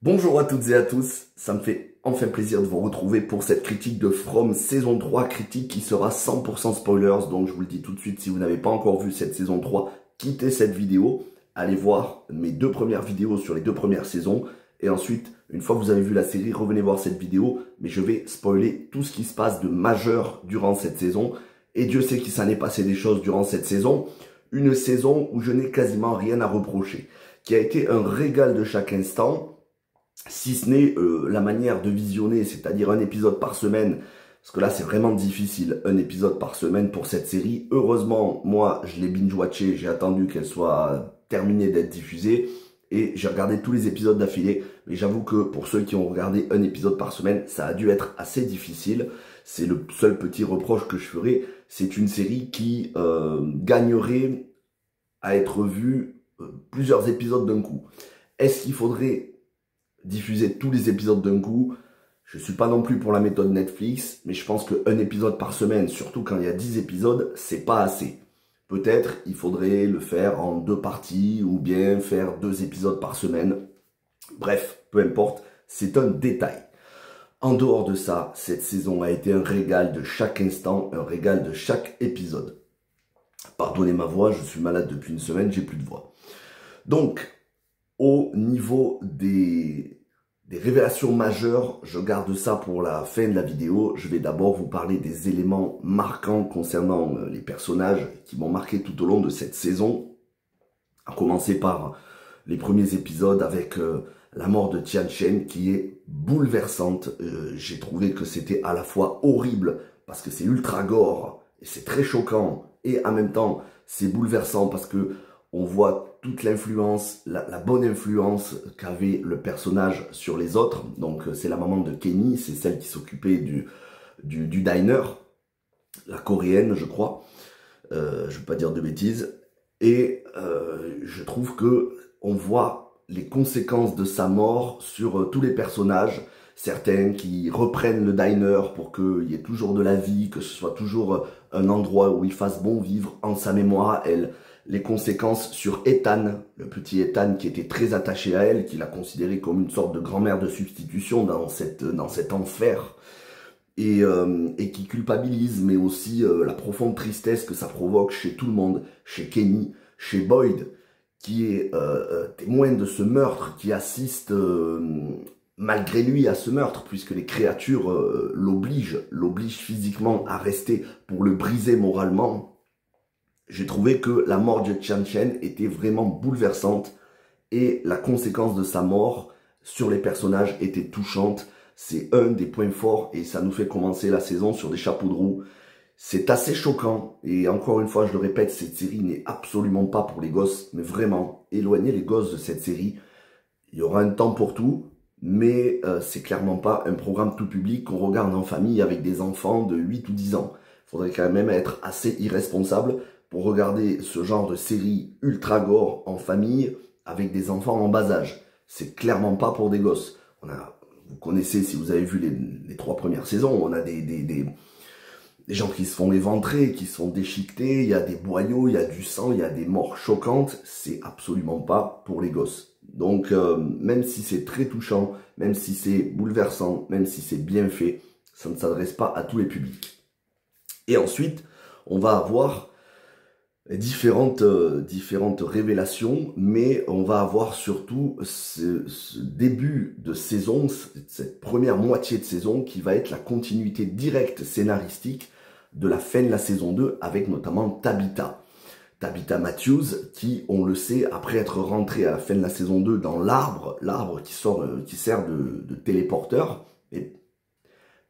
Bonjour à toutes et à tous, ça me fait enfin plaisir de vous retrouver pour cette critique de From saison 3, critique qui sera 100% spoilers, donc je vous le dis tout de suite, si vous n'avez pas encore vu cette saison 3, quittez cette vidéo, allez voir mes deux premières vidéos sur les deux premières saisons, et ensuite, une fois que vous avez vu la série, revenez voir cette vidéo, mais je vais spoiler tout ce qui se passe de majeur durant cette saison, et Dieu sait qu'il s'en est passé des choses durant cette saison, une saison où je n'ai quasiment rien à reprocher, qui a été un régal de chaque instant, si ce n'est la manière de visionner, c'est-à-dire un épisode par semaine, parce que là c'est vraiment difficile, un épisode par semaine pour cette série. Heureusement, moi je l'ai binge-watché, j'ai attendu qu'elle soit terminée d'être diffusée, et j'ai regardé tous les épisodes d'affilée, mais j'avoue que pour ceux qui ont regardé un épisode par semaine, ça a dû être assez difficile. C'est le seul petit reproche que je ferai, c'est une série qui gagnerait à être vue plusieurs épisodes d'un coup. Est-ce qu'il faudrait diffuser tous les épisodes d'un coup? Je suis pas non plus pour la méthode Netflix, mais je pense qu'un épisode par semaine, surtout quand il y a 10 épisodes, c'est pas assez. Peut-être il faudrait le faire en deux parties ou bien faire 2 épisodes par semaine. Bref, peu importe, c'est un détail. En dehors de ça, cette saison a été un régal de chaque instant, un régal de chaque épisode. Pardonnez ma voix, je suis malade depuis une semaine, j'ai plus de voix. Donc, au niveau des révélations majeures, je garde ça pour la fin de la vidéo. Je vais d'abord vous parler des éléments marquants concernant les personnages qui m'ont marqué tout au long de cette saison. À commencer par les premiers épisodes avec la mort de Tian Shen qui est bouleversante. J'ai trouvé que c'était à la fois horrible parce que c'est ultra gore et c'est très choquant. Et en même temps, c'est bouleversant parce que on voit toute l'influence, la bonne influence qu'avait le personnage sur les autres. Donc c'est la maman de Kenny, c'est celle qui s'occupait du diner, la coréenne je crois, je ne veux pas dire de bêtises. Et je trouve que on voit les conséquences de sa mort sur tous les personnages. Certains qui reprennent le diner pour qu'il y ait toujours de la vie, que ce soit toujours un endroit où il fasse bon vivre en sa mémoire à elle. Les conséquences sur Ethan, le petit Ethan qui était très attaché à elle, qui l'a considéré comme une sorte de grand-mère de substitution dans cet enfer, et qui culpabilise, mais aussi la profonde tristesse que ça provoque chez tout le monde, chez Kenny, chez Boyd, qui est témoin de ce meurtre, qui assiste malgré lui à ce meurtre, puisque les créatures l'obligent physiquement à rester pour le briser moralement. J'ai trouvé que la mort de Tian Shen était vraiment bouleversante et la conséquence de sa mort sur les personnages était touchante. C'est un des points forts et ça nous fait commencer la saison sur des chapeaux de roue. C'est assez choquant et encore une fois, je le répète, cette série n'est absolument pas pour les gosses, mais vraiment, éloignez les gosses de cette série. Il y aura un temps pour tout, mais c'est clairement pas un programme tout public qu'on regarde en famille avec des enfants de 8 ou 10 ans. Il faudrait quand même être assez irresponsable pour regarder ce genre de série ultra gore en famille avec des enfants en bas âge. C'est clairement pas pour des gosses. Vous connaissez, si vous avez vu les 3 premières saisons, on a des gens qui se font éventrer, qui se font déchiqueter, il y a des boyaux, il y a du sang, il y a des morts choquantes. C'est absolument pas pour les gosses. Donc, même si c'est très touchant, même si c'est bouleversant, même si c'est bien fait, ça ne s'adresse pas à tous les publics. Et ensuite, on va avoir différentes révélations, mais on va avoir surtout ce début de saison, cette première moitié de saison qui va être la continuité directe scénaristique de la fin de la saison 2 avec notamment Tabitha Matthews qui, on le sait, après être rentrée à la fin de la saison 2 dans l'arbre qui sert de téléporteur, et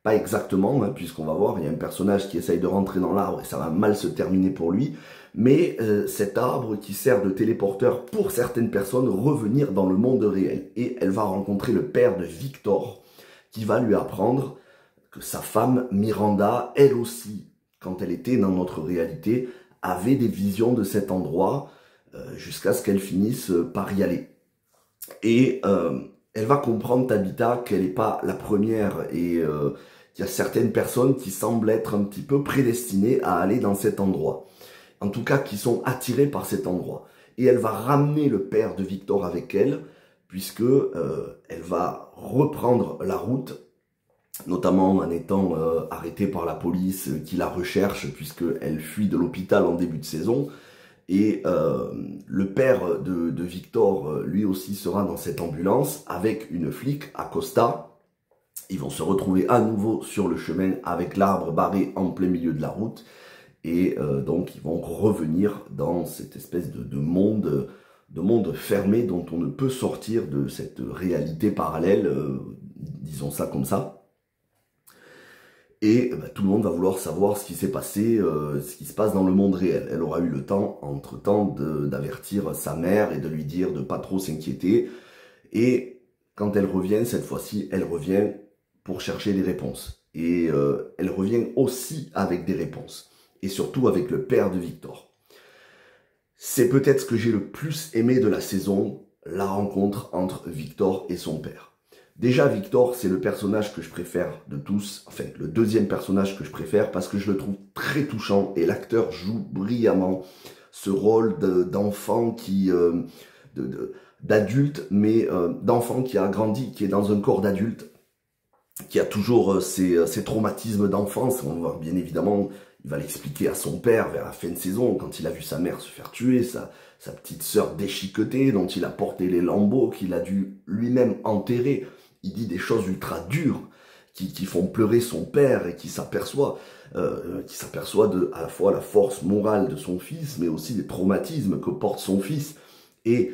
pas exactement, hein, puisqu'on va voir, il y a un personnage qui essaye de rentrer dans l'arbre et ça va mal se terminer pour lui. Mais cet arbre qui sert de téléporteur pour certaines personnes revenir dans le monde réel. Et elle va rencontrer le père de Victor qui va lui apprendre que sa femme Miranda, elle aussi, quand elle était dans notre réalité, avait des visions de cet endroit jusqu'à ce qu'elle finisse par y aller. Et elle va comprendre, Tabitha, qu'elle n'est pas la première et il y a certaines personnes qui semblent être un petit peu prédestinées à aller dans cet endroit. En tout cas, qui sont attirées par cet endroit. Et elle va ramener le père de Victor avec elle, puisque elle va reprendre la route, notamment en étant arrêtée par la police qui la recherche, puisqu'elle fuit de l'hôpital en début de saison. Et le père de Victor, lui aussi, sera dans cette ambulance avec une flic, Acosta. Ils vont se retrouver à nouveau sur le chemin avec l'arbre barré en plein milieu de la route. Et donc, ils vont revenir dans cette espèce de monde fermé dont on ne peut sortir de cette réalité parallèle, disons ça comme ça. Et tout le monde va vouloir savoir ce qui s'est passé, ce qui se passe dans le monde réel. Elle aura eu le temps, entre-temps, d'avertir sa mère et de lui dire de pas trop s'inquiéter. Et quand elle revient, cette fois-ci, elle revient pour chercher des réponses. Et elle revient aussi avec des réponses. Et surtout avec le père de Victor. C'est peut-être ce que j'ai le plus aimé de la saison, la rencontre entre Victor et son père. Déjà, Victor, c'est le personnage que je préfère de tous, enfin, le deuxième personnage que je préfère, parce que je le trouve très touchant, et l'acteur joue brillamment ce rôle d'enfant qui... d'adulte, mais d'enfant qui a grandi, qui est dans un corps d'adulte, qui a toujours ses traumatismes d'enfance. On va bien évidemment, il va l'expliquer à son père vers la fin de saison, quand il a vu sa mère se faire tuer, sa petite sœur déchiquetée, dont il a porté les lambeaux, qu'il a dû lui-même enterrer. Il dit des choses ultra dures qui font pleurer son père et qui s'aperçoit à la fois la force morale de son fils, mais aussi des traumatismes que porte son fils. Et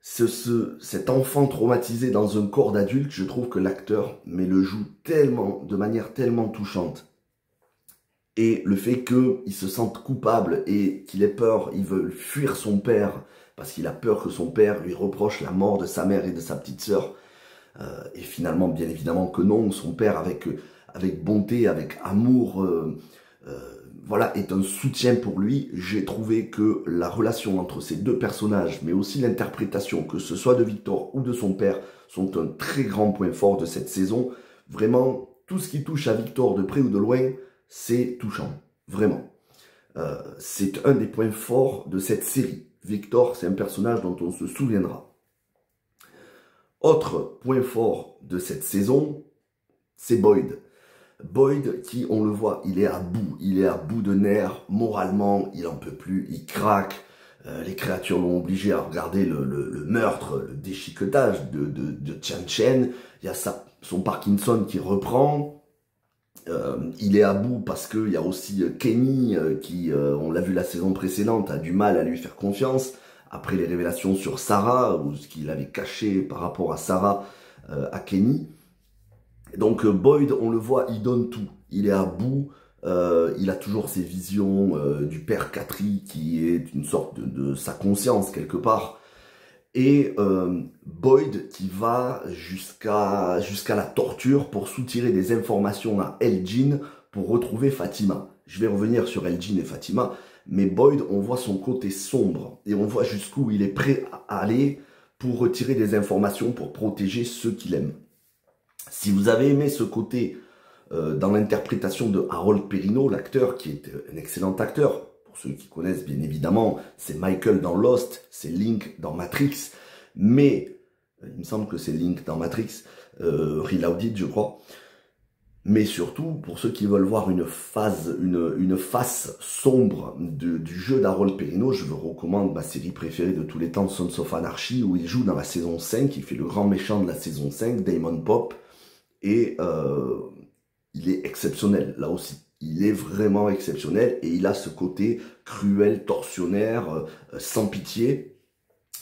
cet enfant traumatisé dans un corps d'adulte, je trouve que l'acteur le joue tellement, de manière tellement touchante. Et le fait qu'il se sente coupable et qu'il ait peur, il veut fuir son père, parce qu'il a peur que son père lui reproche la mort de sa mère et de sa petite sœur. Et finalement, bien évidemment que non, son père, avec bonté, avec amour, voilà, est un soutien pour lui. J'ai trouvé que la relation entre ces deux personnages, mais aussi l'interprétation, que ce soit de Victor ou de son père, sont un très grand point fort de cette saison. Vraiment, tout ce qui touche à Victor de près ou de loin, c'est touchant, vraiment. C'est un des points forts de cette série. Victor, c'est un personnage dont on se souviendra. Autre point fort de cette saison, c'est Boyd. Boyd qui, on le voit, il est à bout de nerfs, moralement, il en peut plus, il craque. Les créatures l'ont obligé à regarder le meurtre, le déchiquetage de Chan Chen. Il y a son Parkinson qui reprend. Il est à bout parce qu'il y a aussi Kenny qui, on l'a vu la saison précédente, a du mal à lui faire confiance. Après les révélations sur Sarah, ou ce qu'il avait caché par rapport à Sarah, à Kenny. Donc Boyd, on le voit, il donne tout. Il est à bout, il a toujours ses visions du père Katri, qui est une sorte de sa conscience quelque part. Et Boyd qui va jusqu'à la torture pour soutirer des informations à Elgin pour retrouver Fatima. Je vais revenir sur Elgin et Fatima. Mais Boyd, on voit son côté sombre et on voit jusqu'où il est prêt à aller pour retirer des informations pour protéger ceux qu'il aime. Si vous avez aimé ce côté dans l'interprétation de Harold Perrineau, l'acteur qui est un excellent acteur, pour ceux qui connaissent bien évidemment, c'est Michael dans Lost, c'est Link dans Matrix, mais il me semble que c'est Link dans Matrix, Reloaded je crois. Mais surtout, pour ceux qui veulent voir une face sombre du jeu d'Harold Perrineau, je vous recommande ma série préférée de tous les temps, Sons of Anarchy, où il joue dans la saison 5, il fait le grand méchant de la saison 5, Damon Pop, et il est exceptionnel, là aussi. Il est vraiment exceptionnel, et il a ce côté cruel, tortionnaire, sans pitié.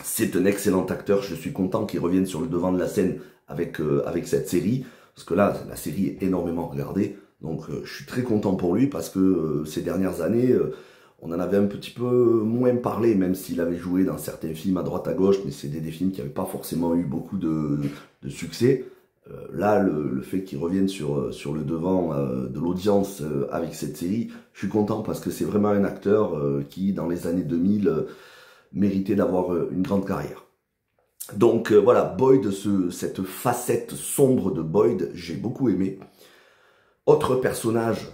C'est un excellent acteur, je suis content qu'il revienne sur le devant de la scène avec cette série. Parce que là, la série est énormément regardée. Donc, je suis très content pour lui parce que ces dernières années, on en avait un petit peu moins parlé, même s'il avait joué dans certains films à droite à gauche, mais c'est des films qui n'avaient pas forcément eu beaucoup de succès. Là, le fait qu'il revienne sur le devant de l'audience avec cette série, je suis content parce que c'est vraiment un acteur qui, dans les années 2000, méritait d'avoir une grande carrière. Donc voilà, Boyd, cette facette sombre de Boyd, j'ai beaucoup aimé. Autre personnage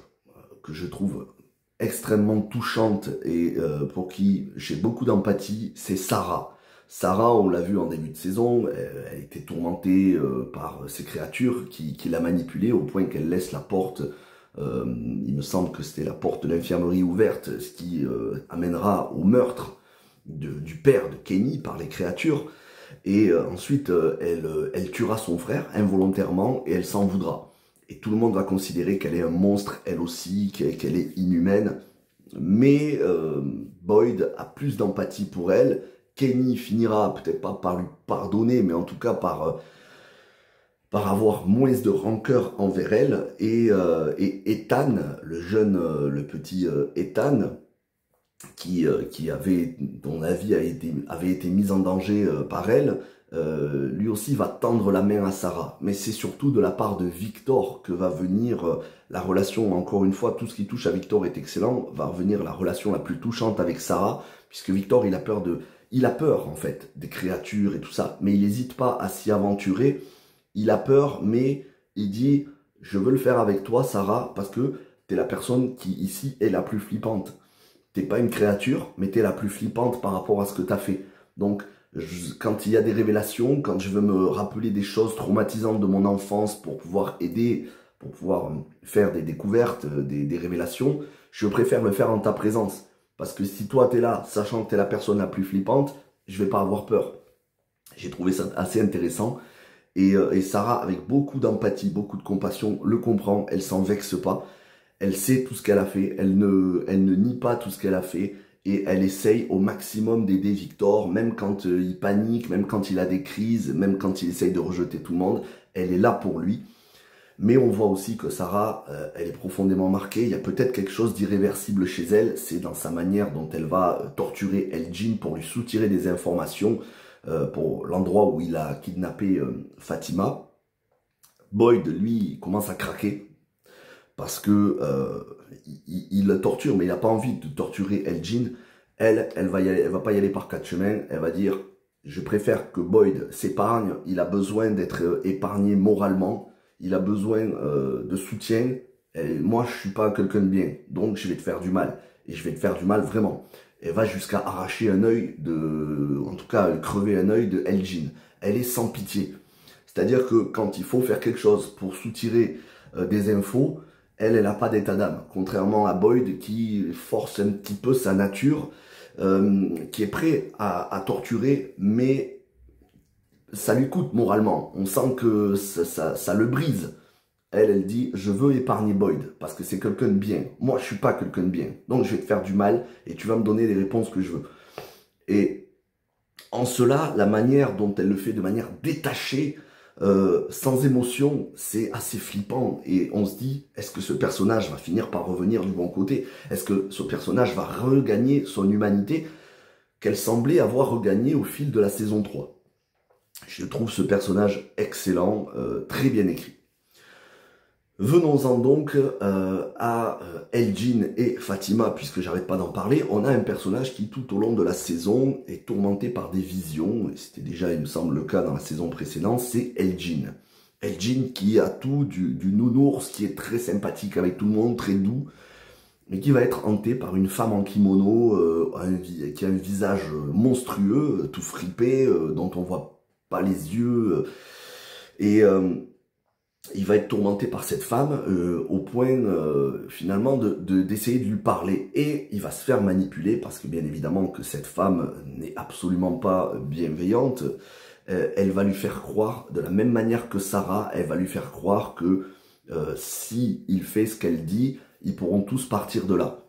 que je trouve extrêmement touchante et pour qui j'ai beaucoup d'empathie, c'est Sarah. Sarah, on l'a vu en début de saison, elle était tourmentée par ces créatures qui la manipulaient au point qu'elle laisse la porte, il me semble que c'était la porte de l'infirmerie ouverte, ce qui amènera au meurtre du père de Kenny par les créatures. Et ensuite, elle tuera son frère involontairement et elle s'en voudra. Et tout le monde va considérer qu'elle est un monstre, elle aussi, qu'elle est inhumaine. Mais Boyd a plus d'empathie pour elle. Kenny finira peut-être pas par lui pardonner, mais en tout cas par avoir moins de rancœur envers elle. Et Ethan, le petit Ethan, dont la vie avait été mise en danger par elle, lui aussi va tendre la main à Sarah. Mais c'est surtout de la part de Victor que va venir la relation, encore une fois, tout ce qui touche à Victor est excellent, va revenir la relation la plus touchante avec Sarah, puisque Victor, il a peur en fait des créatures et tout ça, mais il n'hésite pas à s'y aventurer. Il a peur, mais il dit, je veux le faire avec toi, Sarah, parce que t'es la personne qui ici est la plus flippante. T'es pas une créature, mais t'es la plus flippante par rapport à ce que t'as fait. Donc, quand il y a des révélations, quand je veux me rappeler des choses traumatisantes de mon enfance pour pouvoir aider, pour pouvoir faire des découvertes, des révélations, je préfère le faire en ta présence. Parce que si toi t'es là, sachant que t'es la personne la plus flippante, je vais pas avoir peur. J'ai trouvé ça assez intéressant. Et Sarah, avec beaucoup d'empathie, beaucoup de compassion, le comprend, elle s'en vexe pas. Elle sait tout ce qu'elle a fait, elle ne nie pas tout ce qu'elle a fait et elle essaye au maximum d'aider Victor, même quand il panique, même quand il a des crises, même quand il essaye de rejeter tout le monde, elle est là pour lui. Mais on voit aussi que Sarah, elle est profondément marquée, il y a peut-être quelque chose d'irréversible chez elle, c'est dans sa manière dont elle va torturer Elgin pour lui soutirer des informations pour l'endroit où il a kidnappé Fatima. Boyd, lui, commence à craquer. Parce que il le torture, mais il n'a pas envie de torturer Elgin. Elle va pas y aller par quatre chemins. Elle va dire, je préfère que Boyd s'épargne. Il a besoin d'être épargné moralement. Il a besoin de soutien. Et moi, je suis pas quelqu'un de bien. Donc, je vais te faire du mal. Et je vais te faire du mal vraiment. Elle va jusqu'à arracher un œil en tout cas, crever un œil de Elgin. Elle est sans pitié. C'est-à-dire que quand il faut faire quelque chose pour soutirer des infos, elle n'a pas d'état d'âme, contrairement à Boyd qui force un petit peu sa nature, qui est prêt à torturer, mais ça lui coûte moralement. On sent que ça le brise. Elle dit, je veux épargner Boyd, parce que c'est quelqu'un de bien. Moi, je suis pas quelqu'un de bien, donc je vais te faire du mal, et tu vas me donner les réponses que je veux. Et en cela, la manière dont elle le fait de manière détachée, sans émotion, c'est assez flippant et on se dit, est-ce que ce personnage va finir par revenir du bon côté? Est-ce que ce personnage va regagner son humanité qu'elle semblait avoir regagné au fil de la saison 3? Je trouve ce personnage excellent, très bien écrit. Venons-en donc à Elgin et Fatima, puisque j'arrête pas d'en parler. On a un personnage qui, tout au long de la saison, est tourmenté par des visions. C'était déjà, il me semble, le cas dans la saison précédente. C'est Elgin. Elgin qui a tout du nounours, qui est très sympathique avec tout le monde, très doux, mais qui va être hanté par une femme en kimono, qui a un visage monstrueux, tout fripé, dont on voit pas les yeux. Il va être tourmenté par cette femme au point finalement d'essayer de lui parler et il va se faire manipuler parce que bien évidemment que cette femme n'est absolument pas bienveillante. Elle va lui faire croire, de la même manière que Sarah, elle va lui faire croire que si il fait ce qu'elle dit, ils pourront tous partir de là.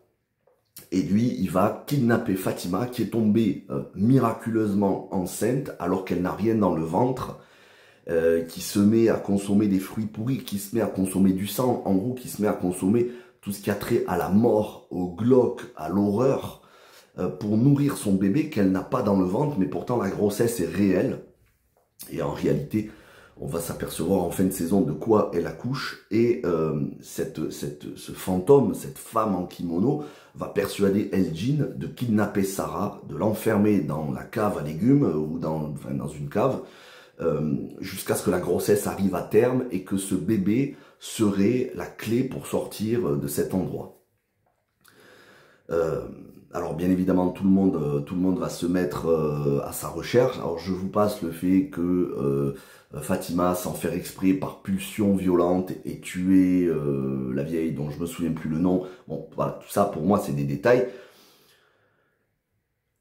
Et lui, il va kidnapper Fatima qui est tombée miraculeusement enceinte alors qu'elle n'a rien dans le ventre. Qui se met à consommer des fruits pourris, qui se met à consommer du sang, en gros qui se met à consommer tout ce qui a trait à la mort, au glauque, à l'horreur, pour nourrir son bébé qu'elle n'a pas dans le ventre, mais pourtant la grossesse est réelle. Et en réalité, on va s'apercevoir en fin de saison de quoi elle accouche, et ce fantôme, cette femme en kimono, va persuader Elgin de kidnapper Sarah, de l'enfermer dans la cave à légumes, ou dans une cave, jusqu'à ce que la grossesse arrive à terme et que ce bébé serait la clé pour sortir de cet endroit. Alors bien évidemment, tout le monde va se mettre à sa recherche. Alors je vous passe le fait que Fatima, sans faire exprès, par pulsion violente, ait tué la vieille dont je me souviens plus le nom. Bon, voilà, tout ça pour moi c'est des détails.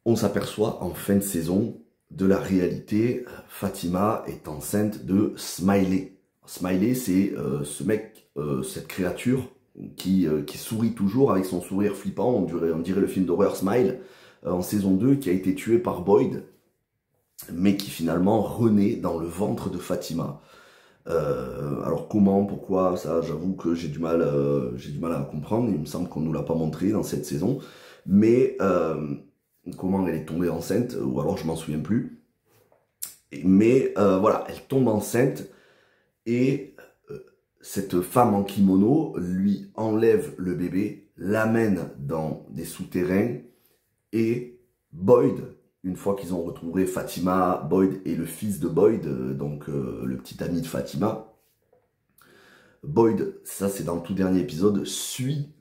On s'aperçoit en fin de saison de la réalité. Fatima est enceinte de Smiley. Smiley, c'est ce mec, cette créature qui sourit toujours avec son sourire flippant, on dirait le film d'horreur Smile, en saison 2, qui a été tué par Boyd, mais qui finalement renaît dans le ventre de Fatima. Alors comment, pourquoi, ça j'avoue que j'ai du mal à comprendre, il me semble qu'on nous l'a pas montré dans cette saison, mais comment elle est tombée enceinte, ou alors je m'en souviens plus. Mais voilà, elle tombe enceinte et cette femme en kimono lui enlève le bébé, l'amène dans des souterrains et Boyd, une fois qu'ils ont retrouvé Fatima, Boyd et le fils de Boyd, donc le petit ami de Fatima, Boyd, ça c'est dans le tout dernier épisode, suit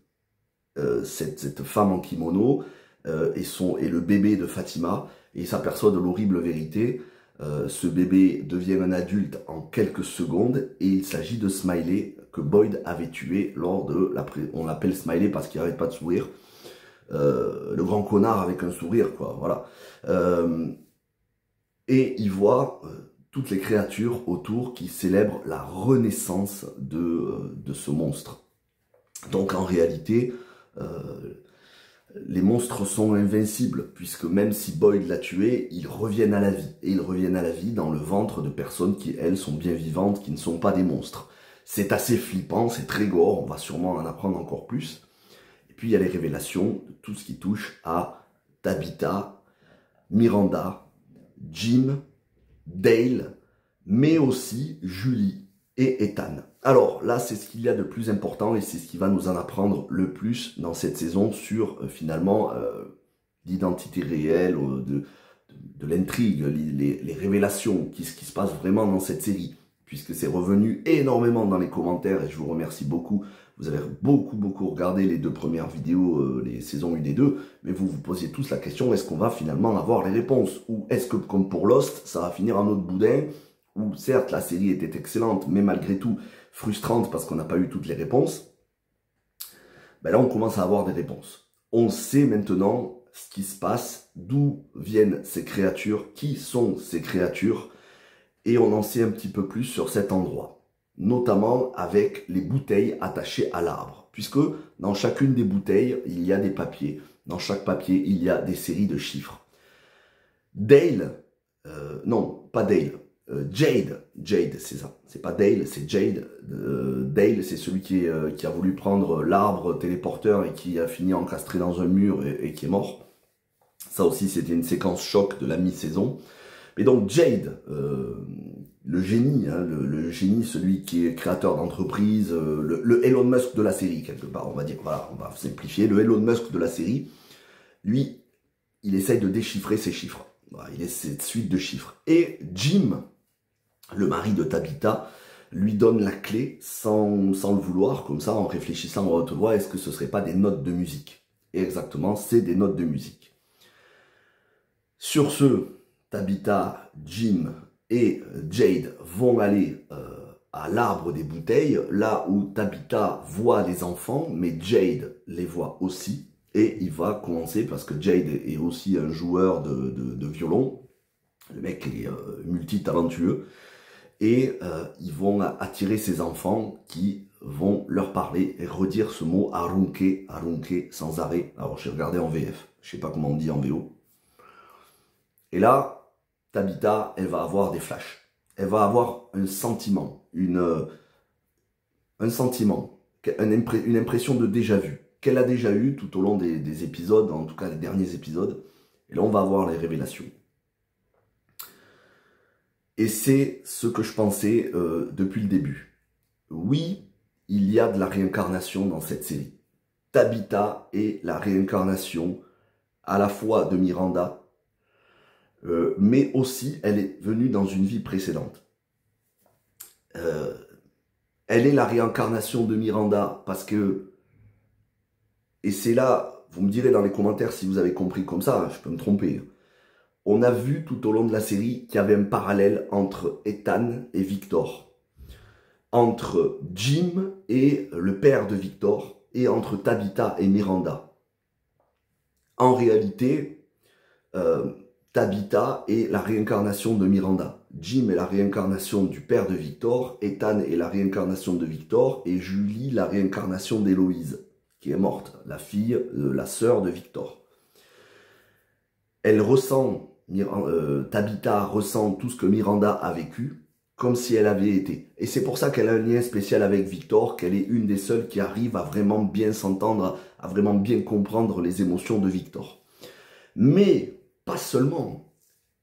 cette femme en kimono et le bébé de Fatima et il s'aperçoit de l'horrible vérité. Ce bébé devient un adulte en quelques secondes et il s'agit de Smiley que Boyd avait tué lors de on l'appelle Smiley parce qu'il n'arrête pas de sourire. Le grand connard avec un sourire, quoi, voilà. Et il voit toutes les créatures autour qui célèbrent la renaissance de ce monstre. Donc en réalité, les monstres sont invincibles, puisque même si Boyd l'a tué, ils reviennent à la vie. Et ils reviennent à la vie dans le ventre de personnes qui, elles, sont bien vivantes, qui ne sont pas des monstres. C'est assez flippant, c'est très gore, on va sûrement en apprendre encore plus. Et puis il y a les révélations de tout ce qui touche à Tabitha, Miranda, Jim, Dale, mais aussi Julie et Ethan. Alors là, c'est ce qu'il y a de plus important et c'est ce qui va nous en apprendre le plus dans cette saison sur finalement l'identité réelle de l'intrigue, les révélations, ce qui se passe vraiment dans cette série, puisque c'est revenu énormément dans les commentaires et je vous remercie beaucoup. Vous avez beaucoup regardé les 2 premières vidéos, les saisons 1 et 2, mais vous vous posiez tous la question, est-ce qu'on va finalement avoir les réponses? Ou est-ce que, comme pour Lost, ça va finir en autre boudin? Où certes la série était excellente, mais malgré tout frustrante parce qu'on n'a pas eu toutes les réponses, ben là on commence à avoir des réponses. On sait maintenant ce qui se passe, d'où viennent ces créatures, qui sont ces créatures, et on en sait un petit peu plus sur cet endroit, notamment avec les bouteilles attachées à l'arbre, puisque dans chacune des bouteilles, il y a des papiers, dans chaque papier, il y a des séries de chiffres. Dale, non, pas Dale, Jade, c'est ça, c'est pas Dale, c'est Jade. Dale, c'est celui qui a voulu prendre l'arbre téléporteur et qui a fini encastré dans un mur et qui est mort. Ça aussi, c'était une séquence choc de la mi-saison. Mais donc Jade, le génie, hein, le génie, celui qui est créateur d'entreprise, le Elon Musk de la série, quelque part, on va dire, voilà, on va simplifier, le Elon Musk de la série, lui, il essaye de déchiffrer ces chiffres. Voilà, il est cette suite de chiffres. Et Jim, le mari de Tabitha, lui donne la clé sans le vouloir, comme ça, en réfléchissant à haute voix, est-ce que ce ne serait pas des notes de musique? Et exactement, c'est des notes de musique. Sur ce, Tabitha, Jim et Jade vont aller à l'arbre des bouteilles, là où Tabitha voit les enfants, mais Jade les voit aussi. Et il va commencer, parce que Jade est aussi un joueur de violon, le mec est multitalentueux, et ils vont attirer ces enfants qui vont leur parler et redire ce mot arunke, arunke, sans arrêt. Alors j'ai regardé en VF, je sais pas comment on dit en VO. Et là, Tabitha, elle va avoir des flashs. Elle va avoir un sentiment, une impression de déjà-vu, qu'elle a déjà eu tout au long des épisodes, en tout cas les derniers épisodes. Et là, on va avoir les révélations. Et c'est ce que je pensais depuis le début. Oui, il y a de la réincarnation dans cette série. Tabitha est la réincarnation à la fois de Miranda, mais aussi elle est venue dans une vie précédente. Elle est la réincarnation de Miranda parce que, et c'est là vous me direz dans les commentaires si vous avez compris comme ça, je peux me tromper. On a vu tout au long de la série qu'il y avait un parallèle entre Ethan et Victor, entre Jim et le père de Victor, et entre Tabitha et Miranda. En réalité, Tabitha est la réincarnation de Miranda. Jim est la réincarnation du père de Victor, Ethan est la réincarnation de Victor, et Julie la réincarnation d'Héloïse, qui est morte, la fille, la sœur de Victor. Elle ressent, Tabitha ressent tout ce que Miranda a vécu, comme si elle avait été. Et c'est pour ça qu'elle a un lien spécial avec Victor, qu'elle est une des seules qui arrive à vraiment bien s'entendre, à vraiment bien comprendre les émotions de Victor. Mais, pas seulement,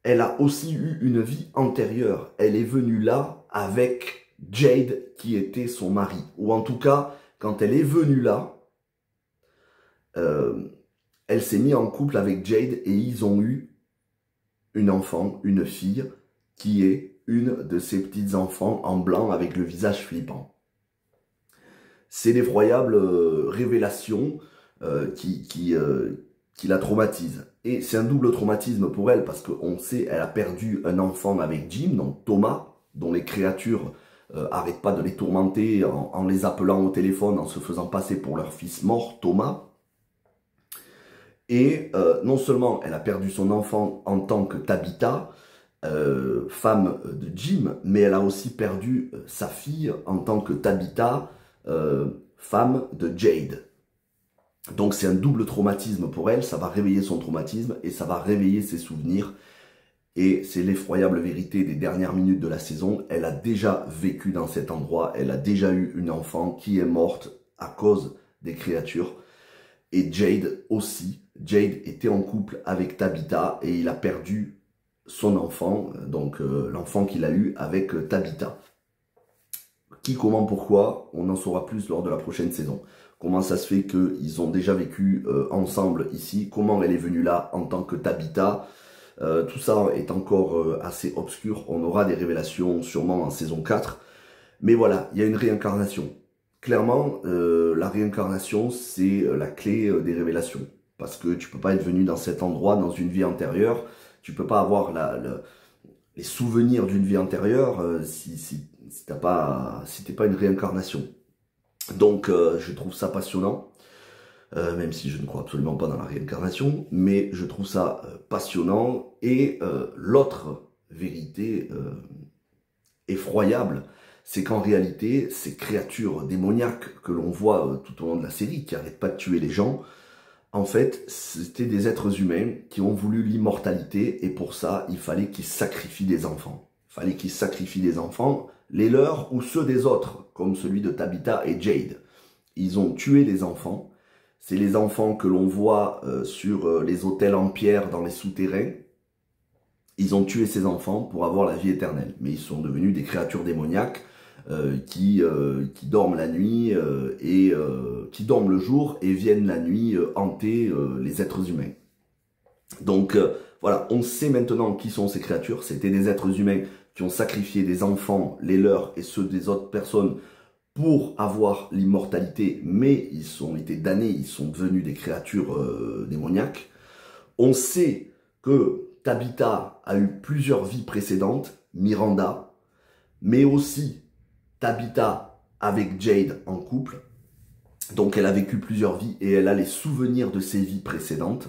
elle a aussi eu une vie antérieure. Elle est venue là avec Jade, qui était son mari. Ou en tout cas, quand elle est venue là, elle s'est mise en couple avec Jade et ils ont eu une enfant, une fille, qui est une de ces petits enfants en blanc avec le visage flippant. C'est l'effroyable révélation qui la traumatise. Et c'est un double traumatisme pour elle parce qu'on sait qu'elle a perdu un enfant avec Jim, donc Thomas, dont les créatures n'arrêtent pas de les tourmenter en les appelant au téléphone, en se faisant passer pour leur fils mort, Thomas. Et non seulement elle a perdu son enfant en tant que Tabitha, femme de Jim, mais elle a aussi perdu sa fille en tant que Tabitha, femme de Jade. Donc c'est un double traumatisme pour elle, ça va réveiller son traumatisme et ça va réveiller ses souvenirs. Et c'est l'effroyable vérité des dernières minutes de la saison, elle a déjà vécu dans cet endroit, elle a déjà eu une enfant qui est morte à cause des créatures. Et Jade aussi, Jade était en couple avec Tabitha et il a perdu son enfant, donc l'enfant qu'il a eu avec Tabitha. Qui, comment, pourquoi, on en saura plus lors de la prochaine saison. Comment ça se fait qu'ils ont déjà vécu ensemble ici, comment elle est venue là en tant que Tabitha, tout ça est encore assez obscur, on aura des révélations sûrement en saison 4. Mais voilà, il y a une réincarnation. Clairement, la réincarnation, c'est la clé des révélations. Parce que tu peux pas être venu dans cet endroit, dans une vie antérieure, tu peux pas avoir les souvenirs d'une vie antérieure si t'es pas une réincarnation. Donc je trouve ça passionnant, même si je ne crois absolument pas dans la réincarnation, mais je trouve ça passionnant. Et l'autre vérité effroyable, c'est qu'en réalité, ces créatures démoniaques que l'on voit tout au long de la série, qui n'arrêtent pas de tuer les gens, en fait, c'était des êtres humains qui ont voulu l'immortalité, et pour ça, il fallait qu'ils sacrifient des enfants. Il fallait qu'ils sacrifient des enfants, les leurs ou ceux des autres, comme celui de Tabitha et Jade. Ils ont tué les enfants. C'est les enfants que l'on voit sur les autels en pierre dans les souterrains. Ils ont tué ces enfants pour avoir la vie éternelle. Mais ils sont devenus des créatures démoniaques qui dorment la nuit qui dorment le jour et viennent la nuit hanter les êtres humains. Donc voilà, on sait maintenant qui sont ces créatures. C'était des êtres humains qui ont sacrifié des enfants, les leurs et ceux des autres personnes pour avoir l'immortalité, mais ils ont été damnés, ils sont devenus des créatures démoniaques. On sait que Tabitha a eu plusieurs vies précédentes, Miranda, mais aussi Tabitha avec Jade en couple. Donc elle a vécu plusieurs vies et elle a les souvenirs de ses vies précédentes.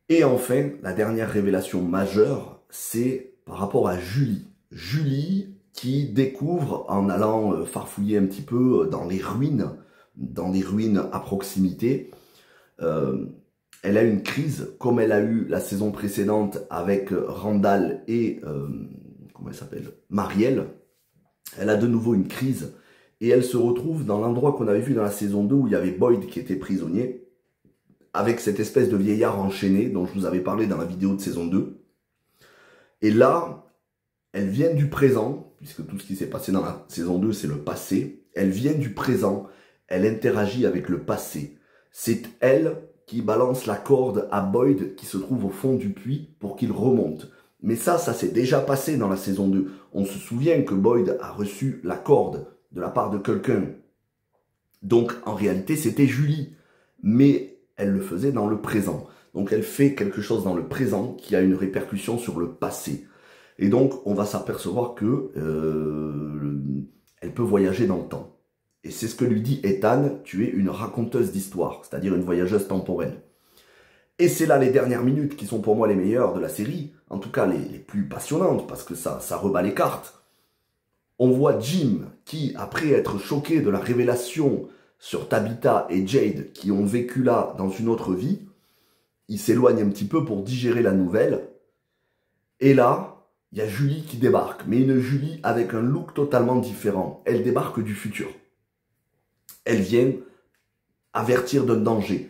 Et enfin, la dernière révélation majeure, c'est par rapport à Julie. Julie qui découvre, en allant farfouiller un petit peu dans les ruines à proximité, elle a une crise, comme elle a eu la saison précédente avec Randall et, comment elle s'appelle, Marielle. Elle a de nouveau une crise et elle se retrouve dans l'endroit qu'on avait vu dans la saison 2 où il y avait Boyd qui était prisonnier, avec cette espèce de vieillard enchaîné dont je vous avais parlé dans la vidéo de saison 2. Et là, elle vient du présent, puisque tout ce qui s'est passé dans la saison 2, c'est le passé. Elle vient du présent, elle interagit avec le passé. C'est elle qui balance la corde à Boyd qui se trouve au fond du puits pour qu'il remonte. Mais ça s'est déjà passé dans la saison 2. On se souvient que Boyd a reçu la corde de la part de quelqu'un. Donc, en réalité, c'était Julie. mais elle le faisait dans le présent. Donc elle fait quelque chose dans le présent qui a une répercussion sur le passé. Et donc on va s'apercevoir que elle peut voyager dans le temps. Et c'est ce que lui dit Ethan, tu es une raconteuse d'histoire, c'est-à-dire une voyageuse temporelle. Et c'est là les dernières minutes qui sont pour moi les meilleures de la série, en tout cas les plus passionnantes, parce que ça rebat les cartes. On voit Jim qui, après être choqué de la révélation sur Tabitha et Jade qui ont vécu là dans une autre vie, il s'éloigne un petit peu pour digérer la nouvelle. Et là, il y a Julie qui débarque, mais une Julie avec un look totalement différent. Elle débarque du futur. Elle vient avertir d'un danger.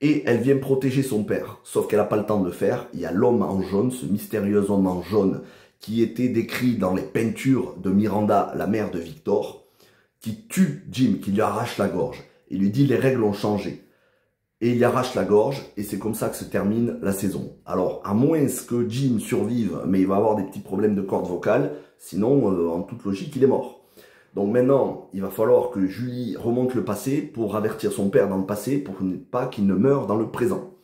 Et elle vient protéger son père. Sauf qu'elle n'a pas le temps de le faire. Il y a l'homme en jaune, ce mystérieux homme en jaune, qui était décrit dans les peintures de Miranda, la mère de Victor, qui tue Jim, qui lui arrache la gorge. Il lui dit les règles ont changé. Et il lui arrache la gorge, et c'est comme ça que se termine la saison. Alors, à moins que Jim survive, mais il va avoir des petits problèmes de cordes vocales, sinon, en toute logique, il est mort. Donc maintenant, il va falloir que Julie remonte le passé pour avertir son père dans le passé, pour pas qu'il ne meure dans le présent.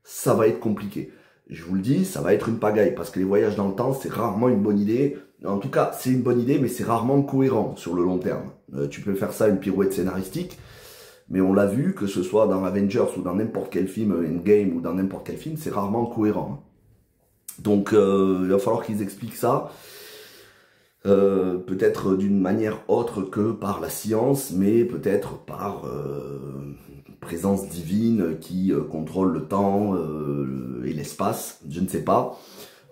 Ça va être compliqué. Je vous le dis, ça va être une pagaille, parce que les voyages dans le temps, c'est rarement une bonne idée. En tout cas, c'est une bonne idée, mais c'est rarement cohérent sur le long terme. Tu peux faire ça une pirouette scénaristique, mais on l'a vu, que ce soit dans Avengers ou dans n'importe quel film, Endgame ou dans n'importe quel film, c'est rarement cohérent. Donc, il va falloir qu'ils expliquent ça. Peut-être d'une manière autre que par la science, mais peut-être par présence divine qui contrôle le temps et l'espace, je ne sais pas.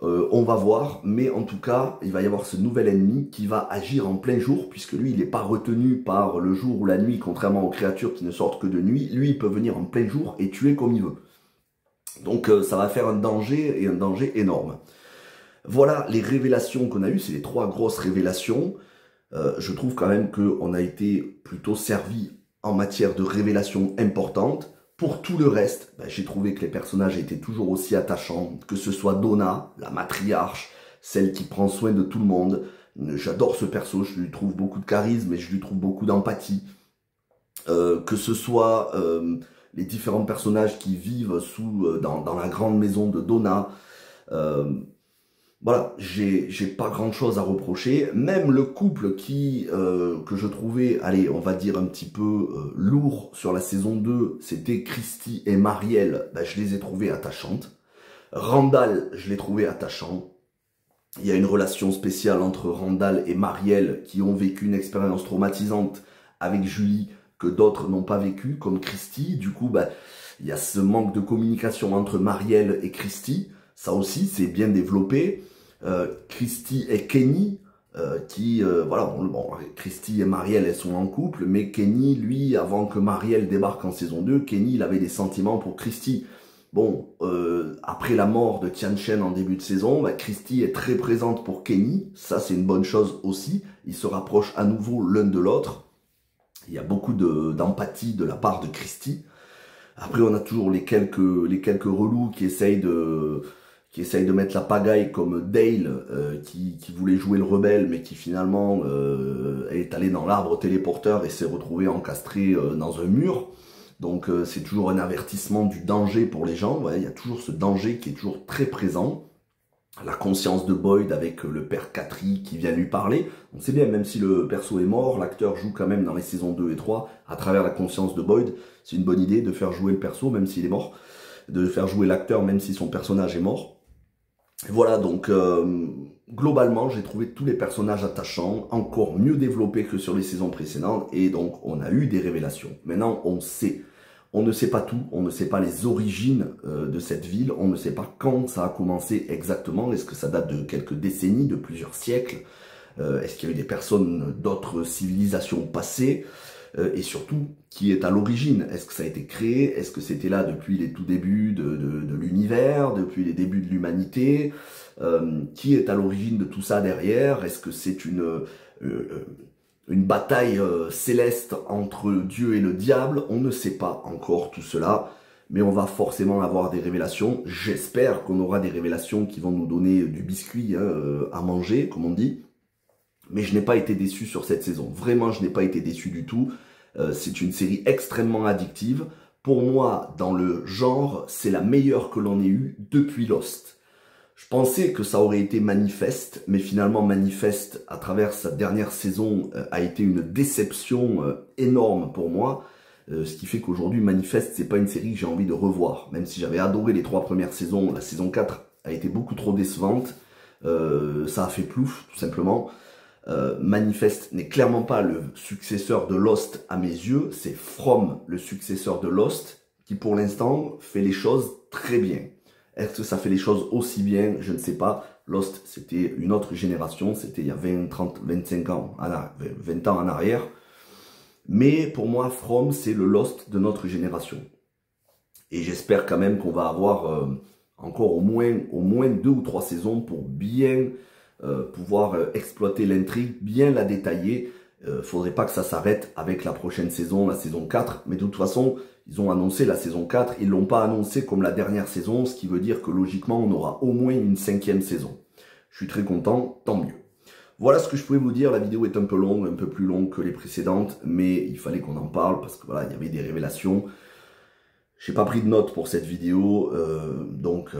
On va voir, mais en tout cas, il va y avoir ce nouvel ennemi qui va agir en plein jour, puisque lui, il n'est pas retenu par le jour ou la nuit, contrairement aux créatures qui ne sortent que de nuit. Lui, il peut venir en plein jour et tuer comme il veut. Donc ça va faire un danger, et un danger énorme. Voilà les révélations qu'on a eues, c'est les 3 grosses révélations. Je trouve quand même qu'on a été plutôt servi en matière de révélations importantes. Pour tout le reste, j'ai trouvé que les personnages étaient toujours aussi attachants, que ce soit Donna, la matriarche, celle qui prend soin de tout le monde. J'adore ce perso, je lui trouve beaucoup de charisme et je lui trouve beaucoup d'empathie. Que ce soit les différents personnages qui vivent dans la grande maison de Donna. Voilà, j'ai pas grand chose à reprocher. Même le couple que je trouvais, allez, on va dire un petit peu lourd sur la saison 2, c'était Christy et Marielle, je les ai trouvées attachantes. Randall, je l'ai trouvé attachant. Il y a une relation spéciale entre Randall et Marielle qui ont vécu une expérience traumatisante avec Julie que d'autres n'ont pas vécu, comme Christy. Du coup, il y a ce manque de communication entre Marielle et Christy. Ça aussi, c'est bien développé. Christy et Kenny, voilà, bon, Christy et Marielle, elles sont en couple, mais Kenny, lui, avant que Marielle débarque en saison 2, Kenny, il avait des sentiments pour Christy. Bon, après la mort de Tian Shen en début de saison, Christy est très présente pour Kenny, ça c'est une bonne chose aussi, ils se rapprochent à nouveau l'un de l'autre. Il y a beaucoup d'empathie de la part de Christy. Après, on a toujours les quelques relous qui essayent de mettre la pagaille, comme Dale, qui voulait jouer le rebelle, mais qui finalement est allé dans l'arbre téléporteur et s'est retrouvé encastré dans un mur. Donc c'est toujours un avertissement du danger pour les gens. Ouais, il y a toujours ce danger qui est toujours très présent. La conscience de Boyd avec le père Katri qui vient lui parler. On sait bien, même si le perso est mort, l'acteur joue quand même dans les saisons 2 et 3 à travers la conscience de Boyd. C'est une bonne idée de faire jouer le perso même s'il est mort, de faire jouer l'acteur même si son personnage est mort. Voilà, donc globalement, j'ai trouvé tous les personnages attachants, encore mieux développés que sur les saisons précédentes, et donc on a eu des révélations. Maintenant, on sait. On ne sait pas tout, on ne sait pas les origines de cette ville, on ne sait pas quand ça a commencé exactement, est-ce que ça date de quelques décennies, de plusieurs siècles, est-ce qu'il y a eu des personnes d'autres civilisations passées, et surtout, qui est à l'origine? Est-ce que ça a été créé? Est-ce que c'était là depuis les tout débuts de l'univers, depuis les débuts de l'humanité? Qui est à l'origine de tout ça derrière? Est-ce que c'est une bataille céleste entre Dieu et le diable? On ne sait pas encore tout cela, mais on va forcément avoir des révélations. J'espère qu'on aura des révélations qui vont nous donner du biscuit à manger, comme on dit. Mais je n'ai pas été déçu sur cette saison. Vraiment, je n'ai pas été déçu du tout. C'est une série extrêmement addictive. Pour moi, dans le genre, c'est la meilleure que l'on ait eue depuis Lost. Je pensais que ça aurait été Manifest, mais finalement Manifest, à travers sa dernière saison, a été une déception énorme pour moi. Ce qui fait qu'aujourd'hui, Manifest, c'est pas une série que j'ai envie de revoir. Même si j'avais adoré les 3 premières saisons, la saison 4 a été beaucoup trop décevante. Ça a fait plouf, tout simplement. Manifest n'est clairement pas le successeur de Lost à mes yeux, c'est From, le successeur de Lost, qui pour l'instant fait les choses très bien. Est-ce que ça fait les choses aussi bien? Je ne sais pas. Lost, c'était une autre génération, c'était il y a 20, 30, 25 ans, 20 ans en arrière. Mais pour moi, From, c'est le Lost de notre génération. Et j'espère quand même qu'on va avoir encore au moins 2 ou 3 saisons pour bien pouvoir exploiter l'intrigue, bien la détailler. Faudrait pas que ça s'arrête avec la prochaine saison, la saison 4. Mais de toute façon, ils ont annoncé la saison 4. Ils l'ont pas annoncé comme la dernière saison, ce qui veut dire que logiquement, on aura au moins une 5e saison. Je suis très content, tant mieux. Voilà ce que je pouvais vous dire. La vidéo est un peu longue, un peu plus longue que les précédentes, mais il fallait qu'on en parle parce que voilà, il y avait des révélations. J'ai pas pris de notes pour cette vidéo, donc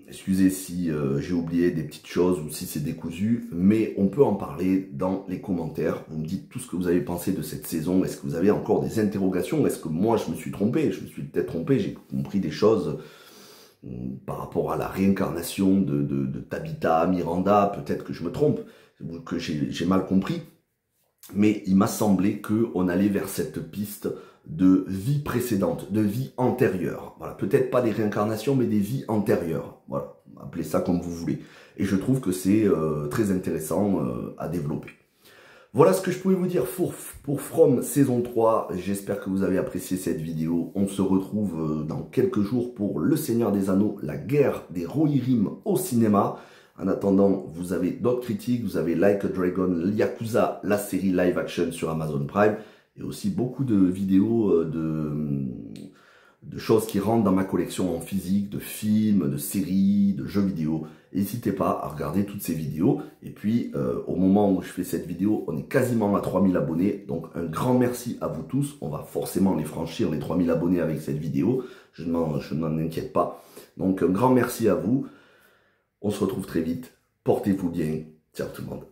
excusez si j'ai oublié des petites choses ou si c'est décousu, mais on peut en parler dans les commentaires. Vous me dites tout ce que vous avez pensé de cette saison. Est-ce que vous avez encore des interrogations? Est-ce que moi je me suis trompé? Je me suis peut-être trompé, j'ai compris des choses par rapport à la réincarnation de Tabitha, Miranda. Peut-être que je me trompe, que j'ai mal compris. Mais il m'a semblé qu'on allait vers cette piste de vie précédente, de vie antérieure. Voilà, peut-être pas des réincarnations, mais des vies antérieures. Voilà, appelez ça comme vous voulez. Et je trouve que c'est très intéressant à développer. Voilà ce que je pouvais vous dire pour From saison 3. J'espère que vous avez apprécié cette vidéo. On se retrouve dans quelques jours pour Le Seigneur des Anneaux, la guerre des Rohirrim au cinéma. En attendant, vous avez d'autres critiques, vous avez Like a Dragon, Yakuza, la série live action sur Amazon Prime, et aussi beaucoup de vidéos de choses qui rentrent dans ma collection en physique, de films, de séries, de jeux vidéo. N'hésitez pas à regarder toutes ces vidéos. Et puis, au moment où je fais cette vidéo, on est quasiment à 3000 abonnés. Donc, un grand merci à vous tous. On va forcément les franchir, les 3000 abonnés avec cette vidéo. Je n'en inquiète pas. Donc, un grand merci à vous. On se retrouve très vite. Portez-vous bien. Ciao tout le monde.